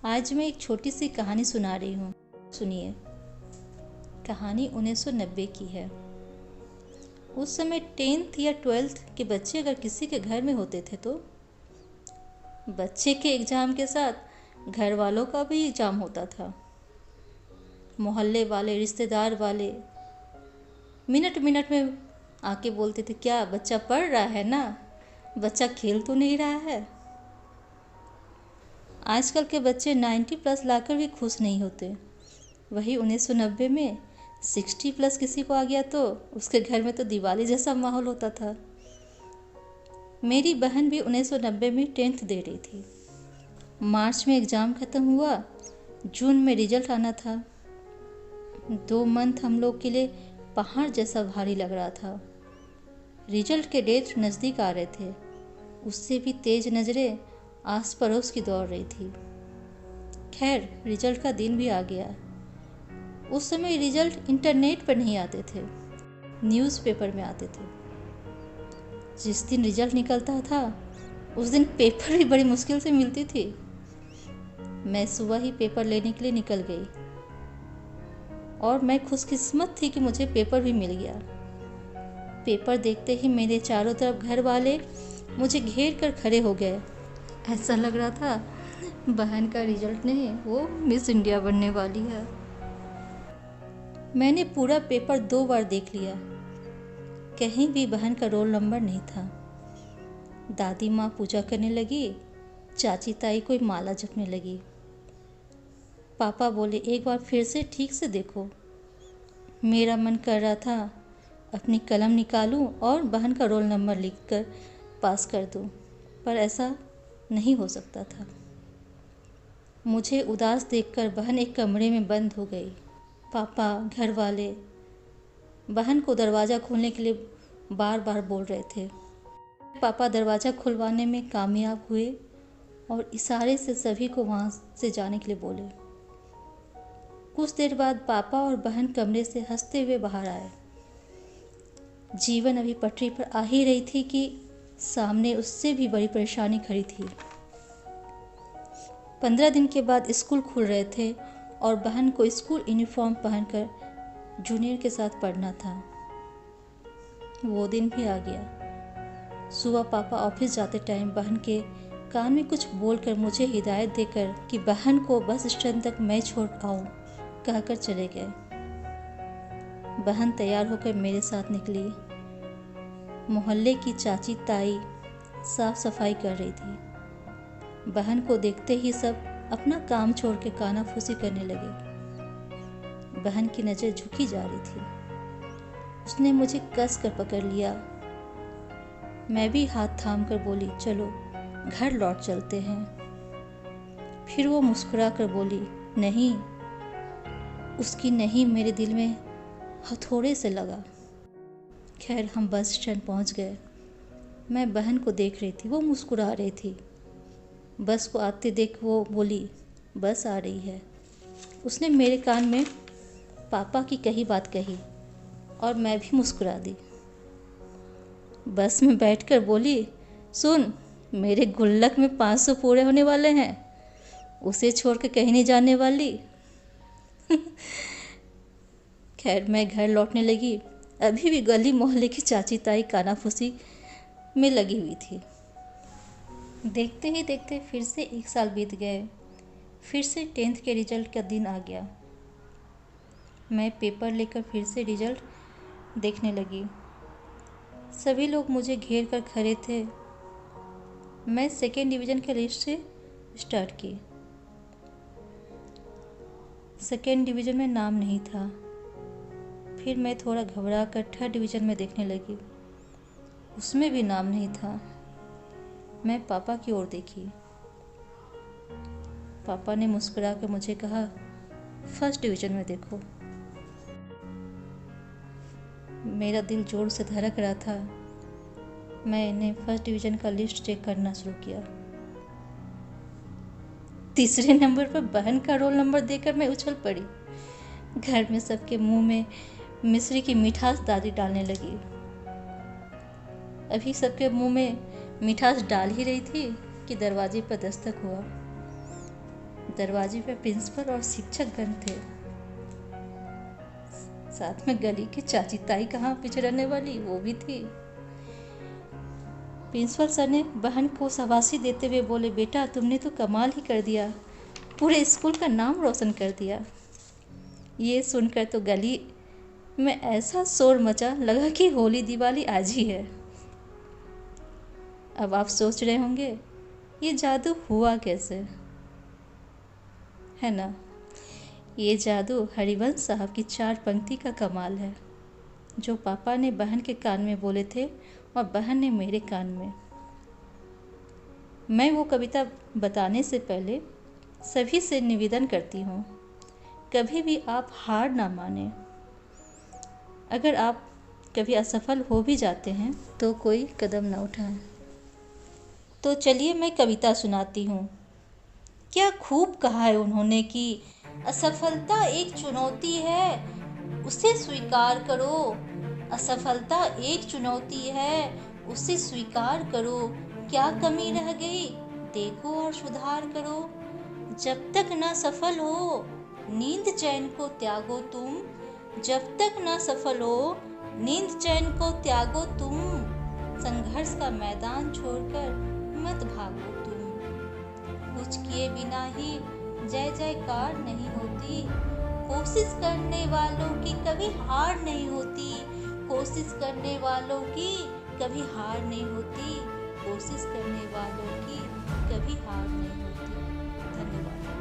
आज मैं एक छोटी सी कहानी सुना रही हूँ। सुनिए। कहानी 1990 की है। उस समय 10th या 12th के बच्चे अगर किसी के घर में होते थे तो बच्चे के एग्ज़ाम के साथ घर वालों का भी एग्ज़ाम होता था। मोहल्ले वाले, रिश्तेदार वाले मिनट मिनट में आके बोलते थे, क्या बच्चा पढ़ रहा है ना, बच्चा खेल तो नहीं रहा है। आजकल के बच्चे 90+ लाकर भी खुश नहीं होते। वही 1990 में 60+ किसी को आ गया तो उसके घर में तो दिवाली जैसा माहौल होता था। मेरी बहन भी 1990 में 10th दे रही थी। मार्च में एग्ज़ाम ख़त्म हुआ, जून में रिजल्ट आना था। 2 मंथ हम लोग के लिए पहाड़ जैसा भारी लग रहा था। रिजल्ट के डेट नज़दीक आ रहे थे, उससे भी तेज नज़रें आस पड़ोस की दौड़ रही थी। खैर, रिजल्ट का दिन भी आ गया। उस समय रिजल्ट इंटरनेट पर नहीं आते थे, न्यूज़पेपर में आते थे। जिस दिन रिजल्ट निकलता था उस दिन पेपर भी बड़ी मुश्किल से मिलती थी। मैं सुबह ही पेपर लेने के लिए निकल गई और मैं खुशकिस्मत थी कि मुझे पेपर भी मिल गया। पेपर देखते ही मेरे चारों तरफ घर वाले मुझे घेर कर खड़े हो गए। ऐसा लग रहा था बहन का रिजल्ट नहीं, वो मिस इंडिया बनने वाली है। मैंने पूरा पेपर 2 बार देख लिया, कहीं भी बहन का रोल नंबर नहीं था। दादी माँ पूजा करने लगी, चाची ताई कोई माला जपने लगी। पापा बोले, एक बार फिर से ठीक से देखो। मेरा मन कर रहा था अपनी कलम निकालूं और बहन का रोल नंबर लिखकर पास कर दूं, पर ऐसा नहीं हो सकता था। मुझे उदास देखकर बहन एक कमरे में बंद हो गई। पापा, घर वाले बहन को दरवाज़ा खोलने के लिए बार बार बोल रहे थे। पापा दरवाज़ा खुलवाने में कामयाब हुए और इशारे से सभी को वहाँ से जाने के लिए बोले। कुछ देर बाद पापा और बहन कमरे से हंसते हुए बाहर आए। जीवन अभी पटरी पर आ ही रही थी कि सामने उससे भी बड़ी परेशानी खड़ी थी। 15 दिन के बाद स्कूल खुल रहे थे और बहन को स्कूल यूनिफॉर्म पहनकर जूनियर के साथ पढ़ना था। वो दिन भी आ गया। सुबह पापा ऑफिस जाते टाइम बहन के कान में कुछ बोलकर मुझे हिदायत देकर कि बहन को बस स्टैंड तक मैं छोड़ आऊँ कहकर चले गए। बहन तैयार होकर मेरे साथ निकली। मोहल्ले की चाची ताई साफ सफाई कर रही थी। बहन को देखते ही सब अपना काम छोड़ के कानाफूसी करने लगे। बहन की नज़र झुकी जा रही थी। उसने मुझे कस कर पकड़ लिया। मैं भी हाथ थाम कर बोली, चलो घर लौट चलते हैं। फिर वो मुस्कुरा कर बोली, नहीं। उसकी नहीं मेरे दिल में हथौड़े से लगा। खैर, हम बस स्टैंड पहुंच गए। मैं बहन को देख रही थी, वो मुस्कुरा रही थी। बस को आते देख वो बोली, बस आ रही है। उसने मेरे कान में पापा की कही बात कही और मैं भी मुस्कुरा दी। बस में बैठकर बोली, सुन, मेरे गुल्लक में 500 पूरे होने वाले हैं, उसे छोड़ के कहीं नहीं जाने वाली। खैर, मैं घर लौटने लगी। अभी भी गली मोहल्ले की चाची ताई कानाफूसी में लगी हुई थी। देखते ही देखते फिर से 1 साल बीत गए। फिर से 10th के रिजल्ट का दिन आ गया। मैं पेपर लेकर फिर से रिजल्ट देखने लगी। सभी लोग मुझे घेर कर खड़े थे। मैं 2nd डिवीज़न के लिस्ट से स्टार्ट की। 2nd डिवीज़न में नाम नहीं था। फिर मैं थोड़ा घबरा कर 3rd डिवीज़न में देखने लगी, उसमें भी नाम नहीं था। मैं पापा की ओर देखी। पापा ने मुस्कुरा कर मुझे कहा, 1st डिवीज़न में देखो। मेरा दिल जोर से धड़क रहा था। मैंने 1st डिवीज़न का लिस्ट चेक करना शुरू किया। 3रे नंबर पर बहन का रोल नंबर देखकर मैं उछल पड़ी। घर में सबके मुंह में मिश्री की मिठास दादी डालने लगी। अभी सबके मुंह में मिठास डाल ही रही थी कि दरवाजे पर दस्तक हुआ। दरवाजे पे प्रिंसिपल और शिक्षकगण थे। साथ में गली की चाची ताई कहाँ पीछे रहने वाली, वो भी थी। प्रिंसिपल सर ने बहन को शाबाशी देते हुए बोले, बेटा तुमने तो कमाल ही कर दिया, पूरे स्कूल का नाम रोशन कर दिया। ये सुनकर तो गली में ऐसा शोर मचा, लगा कि होली दिवाली आज ही है। अब आप सोच रहे होंगे ये जादू हुआ कैसे, है ना? ये जादू हरिवंश साहब की 4 पंक्ति का कमाल है, जो पापा ने बहन के कान में बोले थे और बहन ने मेरे कान में। मैं वो कविता बताने से पहले सभी से निवेदन करती हूँ, कभी भी आप हार ना माने। अगर आप कभी असफल हो भी जाते हैं तो कोई कदम ना उठाएं। तो चलिए मैं कविता सुनाती हूँ। क्या खूब कहा है उन्होंने कि असफलता एक चुनौती है, उसे स्वीकार करो। असफलता एक चुनौती है, उसे स्वीकार करो। क्या कमी रह गई देखो और सुधार करो। जब तक ना सफल हो नींद चैन को त्यागो तुम। जब तक ना सफल हो नींद चैन को त्यागो तुम। संघर्ष का मैदान छोड़कर मत भागो तुम। कुछ किए बिना ही जय जयकार नहीं होती। कोशिश करने वालों की कभी हार नहीं होती। कोशिश करने वालों की कभी हार नहीं होती। कोशिश करने वालों की कभी हार नहीं होती। धन्यवाद।